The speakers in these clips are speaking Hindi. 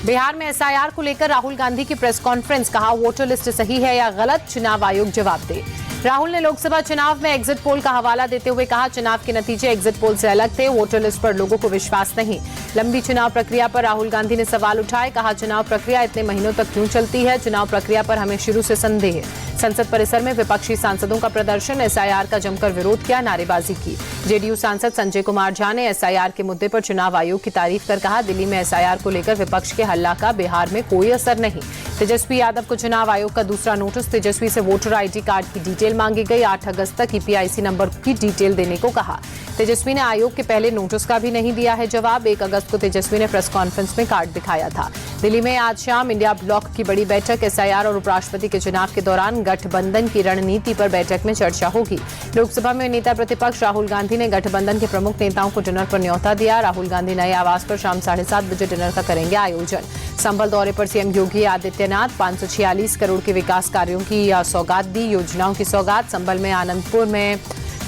बिहार में एसआईआर को लेकर राहुल गांधी की प्रेस कॉन्फ्रेंस, कहा वोटर लिस्ट सही है या गलत, चुनाव आयोग जवाब दे। राहुल ने लोकसभा चुनाव में एग्जिट पोल का हवाला देते हुए कहा, चुनाव के नतीजे एग्जिट पोल से अलग थे, वोटर लिस्ट पर लोगों को विश्वास नहीं। लंबी चुनाव प्रक्रिया पर राहुल गांधी ने सवाल उठाए, कहा चुनाव प्रक्रिया इतने महीनों तक क्यों चलती है, चुनाव प्रक्रिया पर हमें शुरू से संदेह है। संसद परिसर में विपक्षी सांसदों का प्रदर्शन, एसआईआर का जमकर विरोध किया, नारेबाजी की। जेडीयू सांसद संजय कुमार झा ने एसआईआर के मुद्दे पर चुनाव आयोग की तारीफ कर कहा, दिल्ली में एसआईआर को लेकर विपक्ष के हल्ला का बिहार में कोई असर नहीं। तेजस्वी यादव को चुनाव आयोग का दूसरा नोटिस, तेजस्वी से वोटर आईडी कार्ड की डिटेल मांगी गई, 8 अगस्त तक ईपीआईसी नंबर की डिटेल देने को कहा। तेजस्वी ने आयोग के पहले नोटिस का भी नहीं दिया है जवाब। 1 अगस्त को तेजस्वी ने प्रेस कॉन्फ्रेंस में कार्ड दिखाया था। दिल्ली में आज शाम इंडिया ब्लॉक की बड़ी बैठक, एसआईआर और उपराष्ट्रपति के चुनाव के दौरान गठबंधन की रणनीति पर बैठक में चर्चा होगी। लोकसभा में नेता प्रतिपक्ष राहुल गांधी ने गठबंधन के प्रमुख नेताओं को डिनर पर न्योता दिया। राहुल गांधी नए आवास पर शाम 7:30 बजे डिनर का करेंगे आयोजन। संभल दौरे पर सीएम योगी आदित्यनाथ 546 करोड़ के विकास कार्यों की सौगात दी, योजनाओं की सौगात। संभल में आनंदपुर में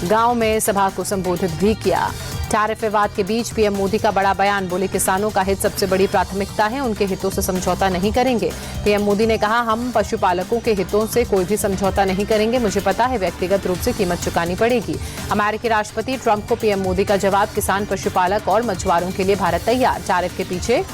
गांव में सभा को संबोधित भी किया। टैरिफ विवाद के बीच पीएम मोदी का बड़ा बयान, बोले किसानों का हित सबसे बड़ी प्राथमिकता है, उनके हितों से समझौता नहीं करेंगे। पीएम मोदी ने कहा, हम पशुपालकों के हितों से कोई भी समझौता नहीं करेंगे, मुझे पता है व्यक्तिगत रूप से कीमत चुकानी पड़ेगी। अमेरिकी राष्ट्रपति ट्रंप को पीएम मोदी का जवाब, किसान, पशुपालक और मछुआरों के लिए भारत तैयार। टैरिफ के पीछे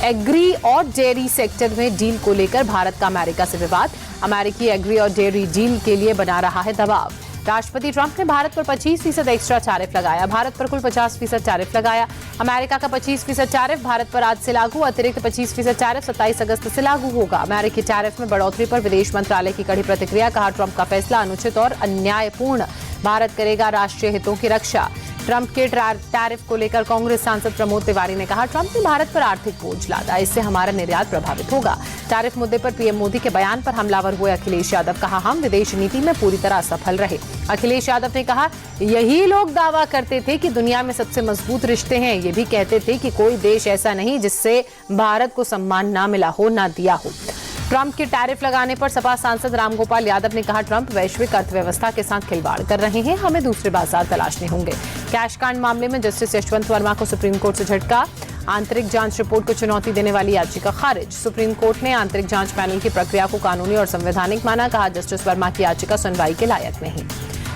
एग्री और डेयरी सेक्टर में डील को लेकर भारत का अमेरिका से विवाद, अमेरिकी एग्री और डेयरी डील के लिए बना रहा है दबाव। राष्ट्रपति ट्रंप ने भारत पर 25% एक्स्ट्रा टैरिफ लगाया, भारत पर कुल 50% टैरिफ लगाया। अमेरिका का 25% टैरिफ भारत पर आज से लागू, अतिरिक्त 25% टैरिफ 27 अगस्त से लागू होगा। अमेरिकी टैरिफ में बढ़ोतरी पर विदेश मंत्रालय की कड़ी प्रतिक्रिया, कहा ट्रंप का फैसला अनुचित और अन्यायपूर्ण, भारत करेगा राष्ट्रीय हितों की रक्षा। ट्रंप के टैरिफ को लेकर कांग्रेस सांसद प्रमोद तिवारी ने कहा, ट्रंप ने भारत पर आर्थिक बोझ लादा, इससे हमारा निर्यात प्रभावित होगा। टैरिफ मुद्दे पर पीएम मोदी के बयान पर हमलावर हुए अखिलेश यादव, कहा हम विदेश नीति में पूरी तरह असफल रहे। अखिलेश यादव ने कहा, यही लोग दावा करते थे कि दुनिया में सबसे मजबूत रिश्ते हैं, ये भी कहते थे कि कोई देश ऐसा नहीं जिससे भारत को सम्मान ना मिला हो, ना दिया हो। ट्रंप के टैरिफ लगाने पर सपा सांसद रामगोपाल यादव ने कहा, ट्रंप वैश्विक अर्थव्यवस्था के साथ खिलवाड़ कर रहे हैं, हमें दूसरे बाजार तलाशने होंगे। कैश कांड मामले में जस्टिस यशवंत वर्मा को सुप्रीम कोर्ट से झटका, आंतरिक जांच रिपोर्ट को चुनौती देने वाली याचिका खारिज। सुप्रीम कोर्ट ने आंतरिक जांच पैनल की प्रक्रिया को कानूनी और संवैधानिक माना, कहा जस्टिस वर्मा की याचिका सुनवाई के लायक नहीं।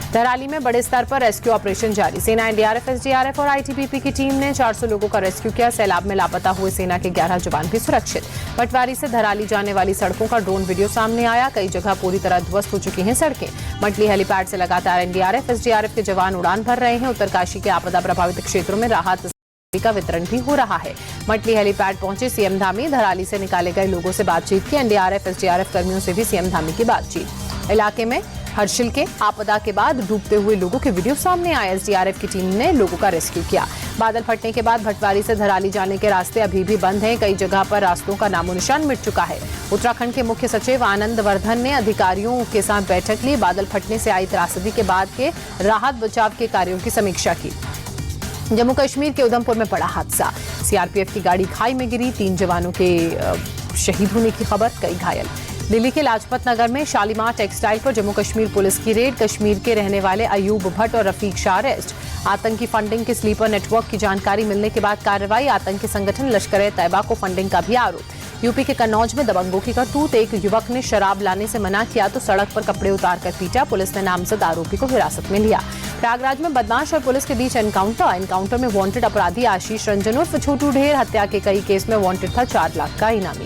धराली में बड़े स्तर पर रेस्क्यू ऑपरेशन जारी, सेना, एनडीआरएफ, एसडीआरएफ और आईटीबीपी की टीम ने 400 लोगों का रेस्क्यू किया। सैलाब में लापता हुए सेना के 11 जवान भी सुरक्षित। पटवारी से धराली जाने वाली सड़कों का ड्रोन वीडियो सामने आया, कई जगह पूरी तरह ध्वस्त हो चुकी हैं सड़कें। मटली हेलीपैड से लगातार एनडीआरएफ, एसडीआरएफ के जवान उड़ान भर रहे हैं। उत्तरकाशी के आपदा प्रभावित क्षेत्रों में राहत का वितरण भी हो रहा है। मटली हेलीपैड पहुंचे सीएम धामी, धराली से निकाले गए लोगों से बातचीत की। एनडीआरएफ, एसडीआरएफ कर्मियों से भी सीएम धामी की बातचीत। इलाके में हर्षिल के आपदा के बाद डूबते हुए लोगों के वीडियो सामने आए, एसडीआरएफ की टीम ने लोगों का रेस्क्यू किया। बादल फटने के बाद भटवारी से धराली जाने के रास्ते अभी भी बंद हैं, कई जगह पर रास्तों का नामो निशान मिट चुका है। उत्तराखंड के मुख्य सचिव आनंद वर्धन ने अधिकारियों के साथ बैठक ली, बादल फटने से आई त्रासदी के बाद के राहत बचाव के कार्यों की समीक्षा की। जम्मू कश्मीर के उधमपुर में बड़ा हादसा, सीआरपीएफ की गाड़ी खाई में गिरी, 3 जवानों के शहीद होने की खबर, कई घायल। दिल्ली के लाजपत नगर में शालीमार टेक्सटाइल पर जम्मू कश्मीर पुलिस की रेड, कश्मीर के रहने वाले अयूब भट्ट और रफीक शाह अरेस्ट। आतंकी फंडिंग के स्लीपर नेटवर्क की जानकारी मिलने के बाद कार्रवाई, आतंकी संगठन लश्कर-ए-तैयबा को फंडिंग का भी आरोप। यूपी के कन्नौज में दबंगों की करतूत, एक युवक ने शराब लाने से मना किया तो सड़क पर कपड़े उतारकर पीटा, पुलिस ने नामजद आरोपी को हिरासत में लिया। प्रयागराज में बदमाश और पुलिस के बीच एनकाउंटर में वांटेड अपराधी आशीष रंजन उर्फ छोटू ढेर हत्या के कई केस में वांटेड था 4 लाख का इनामी।